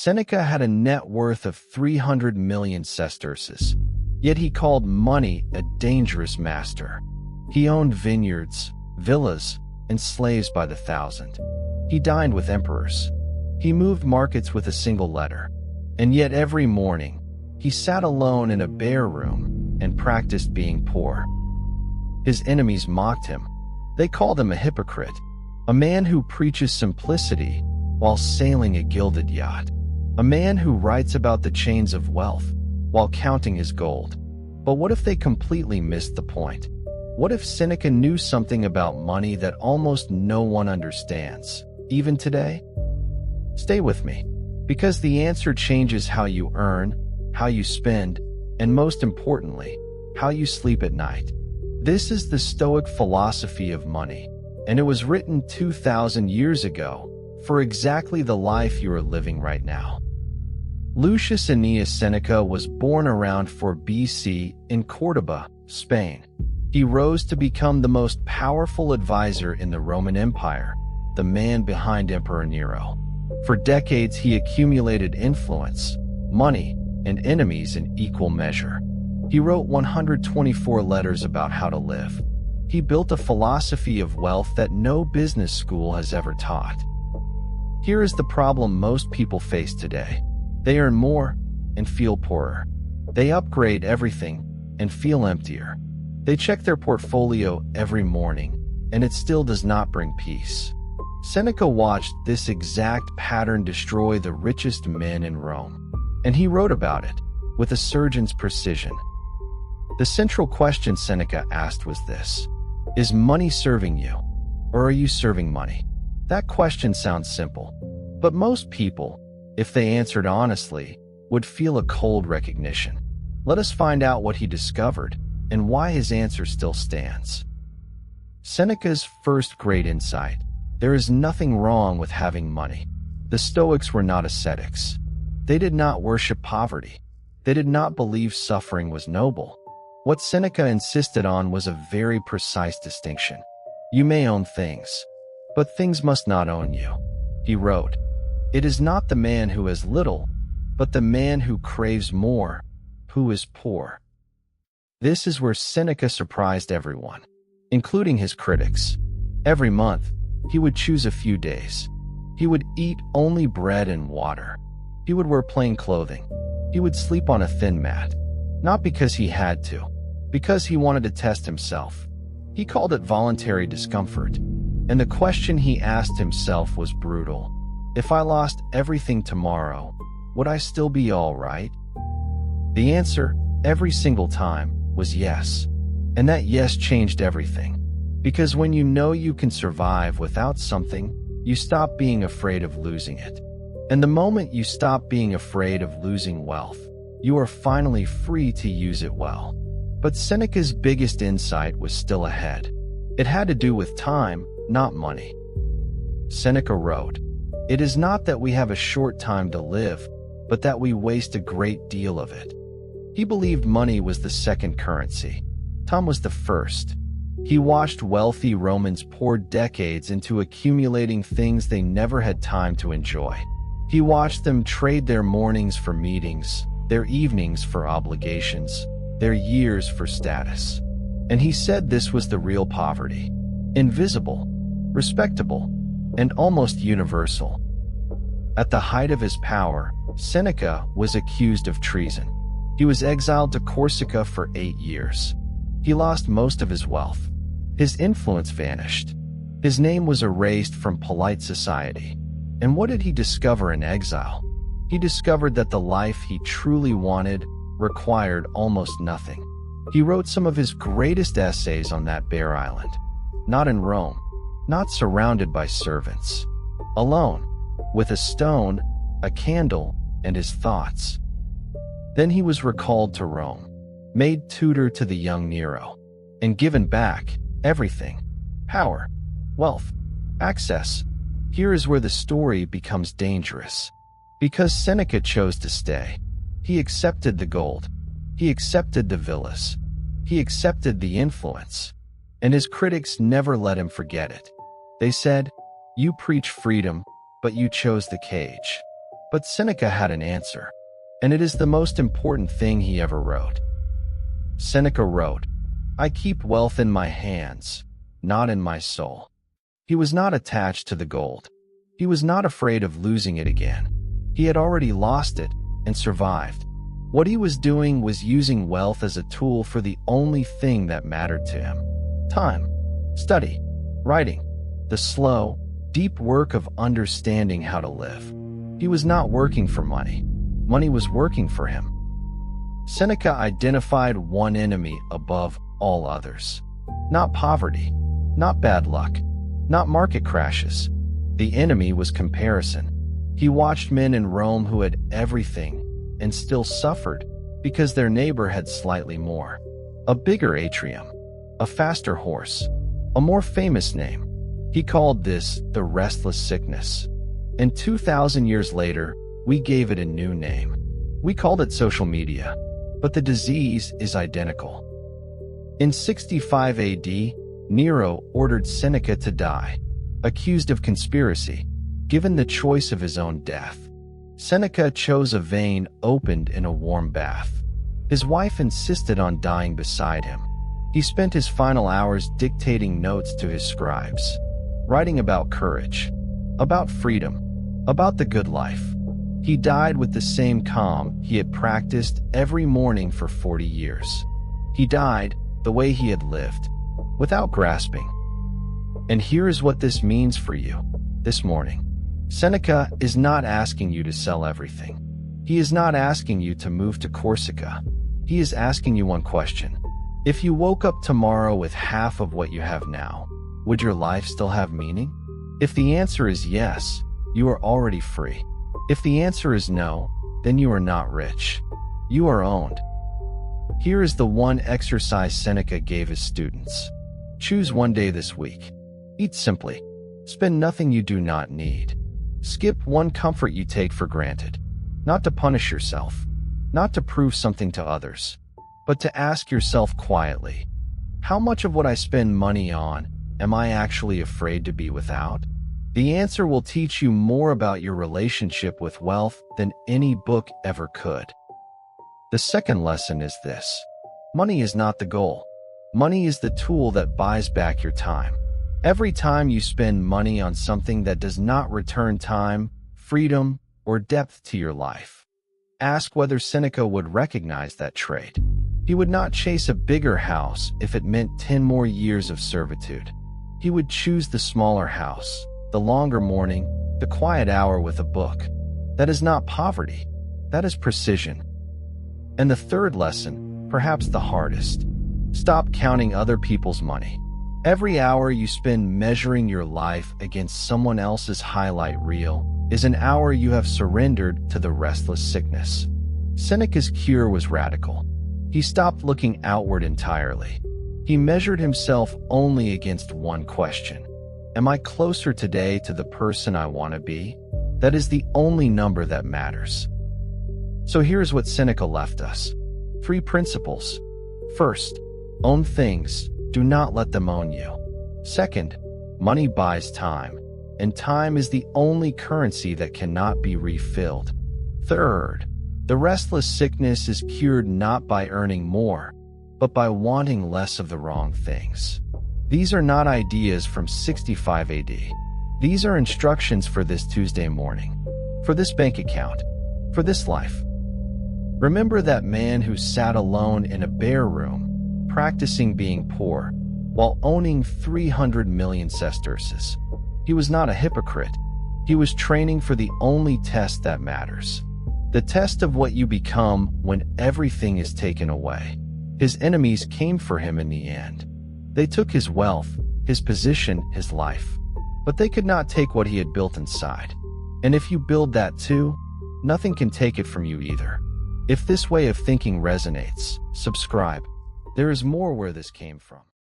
Seneca had a net worth of 300 million sesterces, yet he called money a dangerous master. He owned vineyards, villas, and slaves by the thousand. He dined with emperors. He moved markets with a single letter. And yet every morning, he sat alone in a bare room and practiced being poor. His enemies mocked him. They called him a hypocrite, a man who preaches simplicity while sailing a gilded yacht, a man who writes about the chains of wealth while counting his gold. But what if they completely missed the point? What if Seneca knew something about money that almost no one understands, even today? Stay with me, because the answer changes how you earn, how you spend, and most importantly, how you sleep at night. This is the Stoic philosophy of money, and it was written 2,000 years ago for exactly the life you are living right now. Lucius Annaeus Seneca was born around 4 BC in Córdoba, Spain. He rose to become the most powerful advisor in the Roman Empire, the man behind Emperor Nero. For decades, he accumulated influence, money, and enemies in equal measure. He wrote 124 letters about how to live. He built a philosophy of wealth that no business school has ever taught. Here is the problem most people face today. They earn more and feel poorer. They upgrade everything and feel emptier. They check their portfolio every morning, and it still does not bring peace. Seneca watched this exact pattern destroy the richest men in Rome, and he wrote about it with a surgeon's precision. The central question Seneca asked was this: is money serving you, or are you serving money? That question sounds simple, but most people, if they answered honestly, would feel a cold recognition. Let us find out what he discovered and why his answer still stands. Seneca's first great insight: there is nothing wrong with having money. The Stoics were not ascetics. They did not worship poverty. They did not believe suffering was noble. What Seneca insisted on was a very precise distinction. You may own things, but things must not own you. He wrote, "It is not the man who has little, but the man who craves more, who is poor." This is where Seneca surprised everyone, including his critics. Every month, he would choose a few days. He would eat only bread and water. He would wear plain clothing. He would sleep on a thin mat, not because he had to, because he wanted to test himself. He called it voluntary discomfort. And the question he asked himself was brutal. If I lost everything tomorrow, would I still be all right? The answer, every single time, was yes. And that yes changed everything. Because when you know you can survive without something, you stop being afraid of losing it. And the moment you stop being afraid of losing wealth, you are finally free to use it well. But Seneca's biggest insight was still ahead. It had to do with time, not money. Seneca wrote, "It is not that we have a short time to live, but that we waste a great deal of it." He believed money was the second currency. Time was the first. He watched wealthy Romans pour decades into accumulating things they never had time to enjoy. He watched them trade their mornings for meetings, their evenings for obligations, their years for status. And he said this was the real poverty. Invisible, respectable, and almost universal. At the height of his power, Seneca was accused of treason. He was exiled to Corsica for 8 years. He lost most of his wealth. His influence vanished. His name was erased from polite society. And what did he discover in exile? He discovered that the life he truly wanted required almost nothing. He wrote some of his greatest essays on that bare island. Not in Rome, not surrounded by servants. Alone, with a stone, a candle, and his thoughts. Then he was recalled to Rome, made tutor to the young Nero, and given back everything: power, wealth, access. Here is where the story becomes dangerous. Because Seneca chose to stay. He accepted the gold. He accepted the villas. He accepted the influence. And his critics never let him forget it. They said, "You preach freedom, but you chose the cage." But Seneca had an answer, and it is the most important thing he ever wrote. Seneca wrote, "I keep wealth in my hands, not in my soul." He was not attached to the gold. He was not afraid of losing it again. He had already lost it and survived. What he was doing was using wealth as a tool for the only thing that mattered to him: time, study, writing, the slow, deep work of understanding how to live. He was not working for money. Money was working for him. Seneca identified one enemy above all others. Not poverty, not bad luck, not market crashes. The enemy was comparison. He watched men in Rome who had everything and still suffered because their neighbor had slightly more. A bigger atrium, a faster horse, a more famous name. He called this the restless sickness. And 2,000 years later, we gave it a new name. We called it social media, but the disease is identical. In 65 AD, Nero ordered Seneca to die, accused of conspiracy, given the choice of his own death. Seneca chose a vein opened in a warm bath. His wife insisted on dying beside him. He spent his final hours dictating notes to his scribes, writing about courage, about freedom, about the good life. He died with the same calm he had practiced every morning for 40 years. He died the way he had lived, without grasping. And here is what this means for you this morning. Seneca is not asking you to sell everything. He is not asking you to move to Corsica. He is asking you one question. If you woke up tomorrow with half of what you have now, would your life still have meaning? If the answer is yes, you are already free. If the answer is no, then you are not rich. You are owned. Here is the one exercise Seneca gave his students. Choose one day this week. Eat simply. Spend nothing you do not need. Skip one comfort you take for granted. Not to punish yourself, not to prove something to others, but to ask yourself quietly, how much of what I spend money on am I actually afraid to be without? The answer will teach you more about your relationship with wealth than any book ever could. The second lesson is this: money is not the goal. Money is the tool that buys back your time. Every time you spend money on something that does not return time, freedom, or depth to your life, ask whether Seneca would recognize that trait. He would not chase a bigger house if it meant 10 more years of servitude. He would choose the smaller house, the longer morning, the quiet hour with a book. That is not poverty. That is precision. And the third lesson, perhaps the hardest: stop counting other people's money. Every hour you spend measuring your life against someone else's highlight reel is an hour you have surrendered to the restless sickness. Seneca's cure was radical. He stopped looking outward entirely. He measured himself only against one question: am I closer today to the person I want to be? That is the only number that matters. So here's what Seneca left us. 3 principles. First, own things. Do not let them own you. Second, money buys time, and time is the only currency that cannot be refilled. Third, the restless sickness is cured not by earning more, but by wanting less of the wrong things. These are not ideas from 65 AD. These are instructions for this Tuesday morning, for this bank account, for this life. Remember that man who sat alone in a bare room, practicing being poor, while owning 300 million sesterces. He was not a hypocrite. He was training for the only test that matters, the test of what you become when everything is taken away. His enemies came for him in the end. They took his wealth, his position, his life, but they could not take what he had built inside. And if you build that too, nothing can take it from you either. If this way of thinking resonates, subscribe. There is more where this came from.